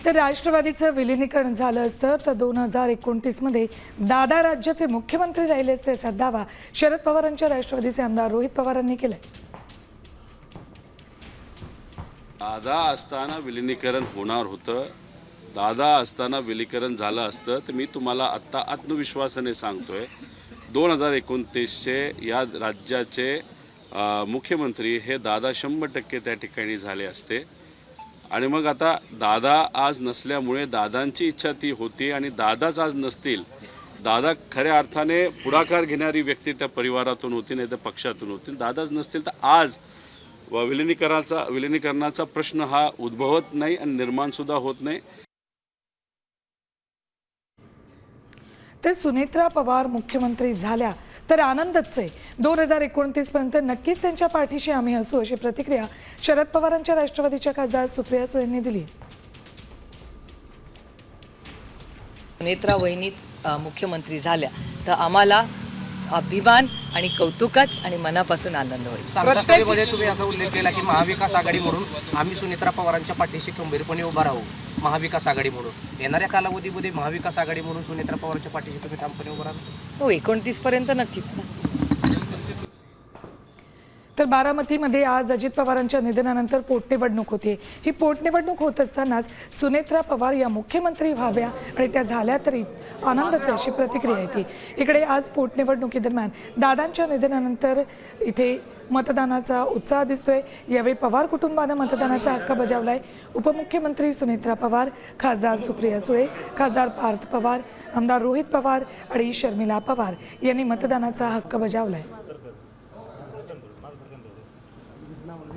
तर राष्ट्रवादीचं विलीनीकरण झालं असतं तर 2029 मध्ये दादा राज्याचे मुख्यमंत्री राहिले असते असा दावा शरद पवारांच्या राष्ट्रवादीचे आमदार रोहित पवारांनी केलाय। दादा असताना विलीनीकरण होणार होतं, दादा असताना विलीनीकरण झालं असतं तर मी तुम्हाला आत्ता आत्मविश्वासाने सांगतोय 2029चे या राज्याचे मुख्यमंत्री हे दादा 100% त्या ठिकाणी झाले असते। आणि मग आता दादा आज नसल्यामुळे दादांची इच्छा ती होती आणि दादाच आज नसतील, दादा खऱ्या अर्थाने पुढाकार घेणारी व्यक्ती त्या परिवारातून होती नाही तर पक्षातून होती, दादाच नसतील तर आज विलीनीकरणाचा प्रश्न हा उद्भवत नाही आणि निर्माणसुद्धा होत नाही। तर सुनेत्रा पवार मुख्यमंत्री झाल्या तर आनंदच आहे, 2029 पर्यंत नक्कीच त्यांच्या पाठीशी आम्ही असू अशी प्रतिक्रिया शरद पवारांच्या राष्ट्रवादीच्या खासदार सुप्रिया सुळेंनी दिली। सुनेत्रा वहिनी मुख्यमंत्री झाल्या तर आम्हाला अभिमान आणि कौतुकच आणि मनापासून आनंद होईल। सांगतामध्ये तुम्ही असा उल्लेख केला की महाविकास आघाडी म्हणून आम्ही सुनेत्रा पवारांच्या पाठीशी खंबीरपणे उभा राहू। महाविकास आघाडी म्हणून येणाऱ्या कालावधीमध्ये महाविकास आघाडी म्हणून सुनेत्रा पवारांच्या पाठीशी तुम्ही ठामपणे उभा राहू? हो, 29 पर्यंत नक्कीच ना। तर बारामतीमध्ये आज अजित पवारांच्या निधनानंतर पोटनिवडणूक होती। ही पोटनिवडणूक होत असतानाच सुनेत्रा पवार या मुख्यमंत्री व्हाव्या आणि त्या झाल्या तरी आनंदाची अशी प्रतिक्रिया येते। इकडे आज पोटनिवडणुकीदरम्यान दादांच्या निधनानंतर इथे मतदानाचा उत्साह दिसतोय। यावेळी पवार कुटुंबानं मतदानाचा हक्क बजावलाय। उपमुख्यमंत्री सुनेत्रा पवार, खासदार सुप्रिया सुळे, खासदार पार्थ पवार, आमदार रोहित पवार आणि शर्मिला पवार यांनी मतदानाचा हक्क बजावलाय।